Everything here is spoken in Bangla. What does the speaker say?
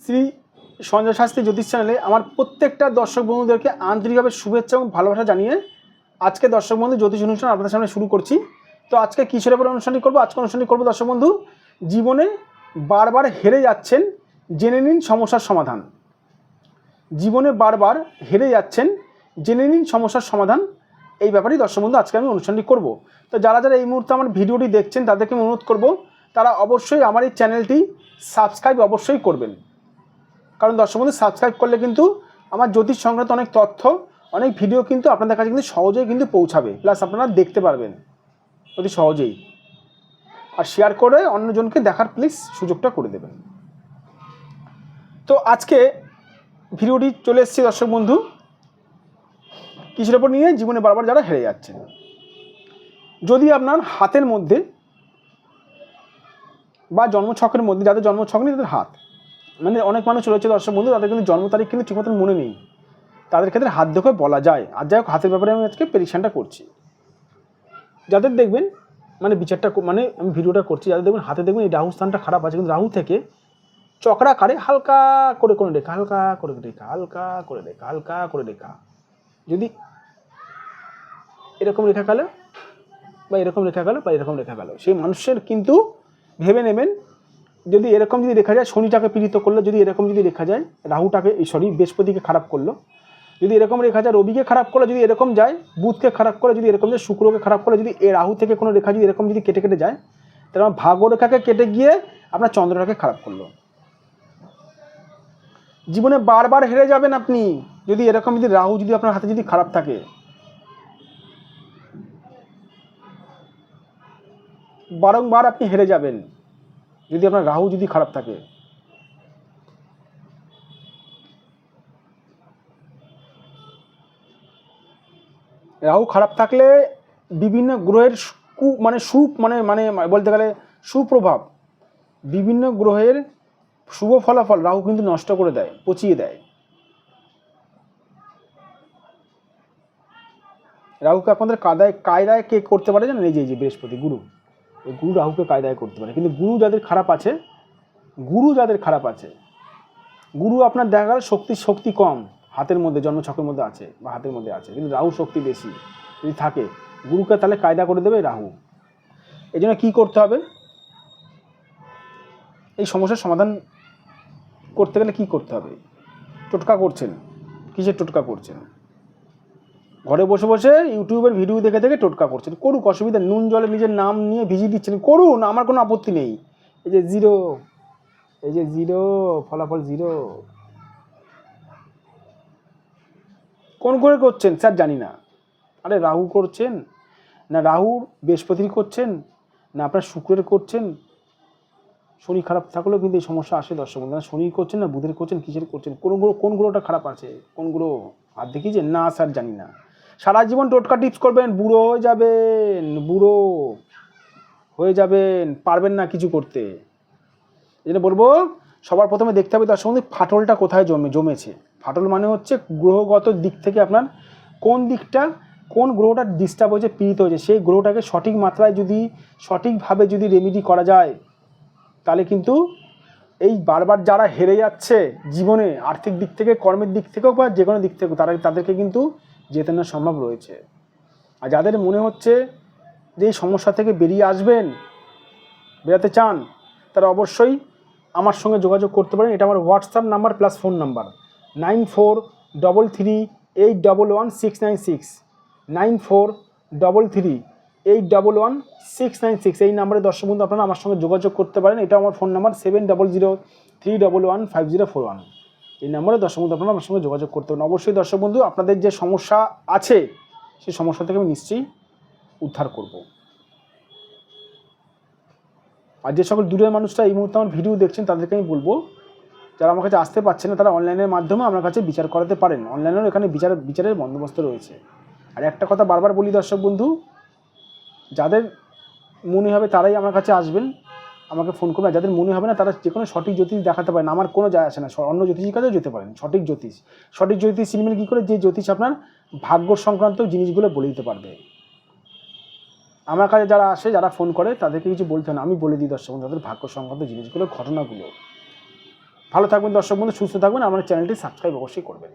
শ্রী সঞ্জয় শাস্ত্রী জ্যোতিষ চ্যানেলে আমার প্রত্যেকটা দর্শক বন্ধুদেরকে আন্তরিকভাবে শুভেচ্ছা এবং ভালোবাসা জানিয়ে আজকে দর্শক বন্ধু জ্যোতিষ অনুষ্ঠান আপনাদের সামনে শুরু করছি। তো আজকে কিসের উপর অনুষ্ঠানটি করবো? আজকে অনুষ্ঠানটি করবো দর্শক বন্ধু, জীবনে বারবার হেরে যাচ্ছেন, জেনে নিন সমস্যার সমাধান। জীবনে বারবার হেরে যাচ্ছেন, জেনে নিন সমস্যার সমাধান। এই ব্যাপারেই দর্শক বন্ধু আজকে আমি অনুষ্ঠানটি করব। তো যারা যারা এই মুহূর্তে আমার ভিডিওটি দেখছেন তাদেরকে আমি অনুরোধ করব, তারা অবশ্যই আমার এই চ্যানেলটি সাবস্ক্রাইব অবশ্যই করবেন। কারণ দর্শক বন্ধু সাবস্ক্রাইব করলে কিন্তু আমার জ্যোতিষ সংক্রান্ত অনেক তথ্য, অনেক ভিডিও কিন্তু আপনাদের কাছে কিন্তু সহজেই কিন্তু পৌঁছাবে, প্লাস আপনারা দেখতে পারবেন অতি সহজেই। আর শেয়ার করে অন্যজনকে দেখার প্লিজ সুযোগটা করে দেবেন। তো আজকে ভিডিওটি চলে এসেছে দর্শক বন্ধু কিসের ওপর নিয়ে? জীবনে বারবার যারা হেরে যাচ্ছেন। যদি আপনার হাতের মধ্যে বা জন্মছকের মধ্যে, যাদের জন্মছক নেই তাদের হাত, মানে অনেক মানুষ রয়েছে দর্শক বন্ধু তাদের কিন্তু জন্ম তারিখ কিন্তু ঠিকমতো মনে নেই, তাদের ক্ষেত্রে হাত দেখে বলা যায়। আর যাই হোক, হাতের ব্যাপারে আমি আজকে প্রেডিকশানটা করছি। যাদের দেখবেন মানে বিচারটা মানে আমি ভিডিওটা করছি, যাদের দেখবেন হাতে দেখবেন এই রাহু স্থানটা খারাপ আছে, কিন্তু রাহু থেকে চক্রাকারে হালকা করে কোনো রেখা, হালকা করে রেখা, হালকা করে রেখা, হালকা করে রেখা, যদি এরকম রেখা গেল বা এরকম রেখা গেল বা এরকম রেখা গেল, সেই মানুষের কিন্তু ভেবে নেবেন যদি এরকম যদি রেখা যায় শনিটাকে পীড়িত করলো, যদি এরকম যদি রেখা যায় রাহুটাকে বৃহস্পতিকে খারাপ করলো, যদি এরকম রেখা যায় রবিকে খারাপ করলো, যদি এরকম যায় বুধকে খারাপ করলো, যদি এরকম যায় শুক্রকে খারাপ করলো, যদি এ রাহু থেকে কোনো রেখা যদি এরকম যদি কেটে কেটে যায়, তাহলে আমার ভাগ্যরেখাকে কেটে গিয়ে আপনার চন্দ্রটাকে খারাপ করলো। জীবনে বারবার হেরে যাবেন আপনি যদি এরকম যদি রাহু যদি আপনার হাতে যদি খারাপ থাকে। বারংবার আপনি হেরে যাবেন যদি আপনার রাহু যদি খারাপ থাকে। রাহু খারাপ থাকলে বিভিন্ন গ্রহের মানে বলতে গেলে সুপ্রভাব, বিভিন্ন গ্রহের শুভ ফলাফল রাহু কিন্তু নষ্ট করে দেয়, পচিয়ে দেয়। রাহুকে আপনাদের কায়দায় কে করতে পারে জানেন? এই যে বৃহস্পতি, গুরু। এই গুরু রাহুকে কায়দায় করতে পারে। কিন্তু গুরু যাদের খারাপ আছে, গুরু আপনার দেখা গেল শক্তি কম হাতের মধ্যে, জন্মছকের মধ্যে আছে বা হাতের মধ্যে আছে, কিন্তু রাহু শক্তি বেশি যদি থাকে, গুরুকে তাহলে কায়দা করে দেবে রাহু। এই জন্য কী করতে হবে? এই সমস্যার সমাধান করতে গেলে কি করতে হবে? টোটকা করছেন, কিসের টোটকা করছেন? ঘরে বসে বসে ইউটিউবের ভিডিও দেখে দেখে টোটকা করছেন, করুক, অসুবিধা। নুন জলে নিজের নাম নিয়ে ভিজিয়ে দিচ্ছেন, করুন, আমার কোনো আপত্তি নেই। এই যে জিরো, ফলাফল জিরো। কোন করে করছেন স্যার? জানি না। আরে রাহু করছেন না রাহুর বৃহস্পতির করছেন না আপনার শুক্রের করছেন? শনি খারাপ থাকলেও কিন্তু এই সমস্যা আসে দর্শক বন্ধু। শনি করছেন না বুধের করছেন, কিসের করছেন? কোন গ্রহটা খারাপ আছে? কোন গ্রহ আর দেখিয়েছেন? না স্যার জানি না। সারা জীবন টোটকা টিপস করবেন, বুড়ো হয়ে যাবেন, পারবেন না কিছু করতে। এই জন্য বলবো সবার প্রথমে দেখতে হবে দর্শক বন্ধু ফাটলটা কোথায় জমেছে। ফাটল মানে হচ্ছে গ্রহগত দিক থেকে আপনার কোন গ্রহটা ডিস্টার্ব হয়েছে, পীড়িত হয়েছে, সেই গ্রহটাকে সঠিক মাত্রায় যদি সঠিকভাবে যদি রেমেডি করা যায়, তাহলে কিন্তু এই বারবার যারা হেরে যাচ্ছে জীবনে, আর্থিক দিক থেকে, কর্মের দিক থেকেও বা যে কোনো দিক থেকে, তাদেরকে কিন্তু জেতানো সম্ভব রয়েছে। আর যাদের মনে হচ্ছে যে এই সমস্যা থেকে বেরাতে চান, তারা অবশ্যই আমার সঙ্গে যোগাযোগ করতে পারেন। এটা আমার WhatsApp number plus phone number 9433811696, 9433811696। এই নাম্বারে দর্শক বন্ধু আপনারা আমার সঙ্গে যোগাযোগ করতে পারেন। এটা আমার ফোন নাম্বার 7003115041। এই নাম্বারে দর্শক বন্ধু আপনারা আমার সঙ্গে যোগাযোগ করতে পারেন। অবশ্যই দর্শক বন্ধু আপনাদের যে সমস্যা আছে সেই সমস্যা থেকে আমি নিশ্চয়ই উদ্ধার করব। আর যে সকল দূরের মানুষরা এই মুহূর্তে আমার ভিডিও দেখছেন তাদেরকে আমি বলবো, যারা আমার কাছে আসতে পারছে না তারা অনলাইনের মাধ্যমে আমার কাছে বিচার করাতে পারেন। অনলাইনেও এখানে বিচারের বন্দোবস্ত রয়েছে। আর একটা কথা বারবার বলি দর্শক বন্ধু, যাদের মনে হবে তারাই আমার কাছে আসবেন, আমাকে ফোন করবেন। যাদের মনে হবে না তারা যে কোনো সঠিক জ্যোতিষ দেখাতে পারেন, আমার কোনো যায় আসে না। অন্য জ্যোতিষীর কাছেও যেতে পারেন। সঠিক জ্যোতিষ চিনবেন কী করে? যে জ্যোতিষ আপনার ভাগ্য সংক্রান্ত জিনিসগুলো বলে দিতে পারবে। আমার কাছে যারা আসে, যারা ফোন করে, তাদেরকে কিছু বলতে হয় না, আমি বলে দিই দর্শক বন্ধু তাদের ভাগ্য সংক্রান্ত জিনিসগুলো, ঘটনাগুলো। ভালো থাকবেন দর্শক বন্ধু, সুস্থ থাকবেন, আমার চ্যানেলটি সাবস্ক্রাইব অবশ্যই করবেন।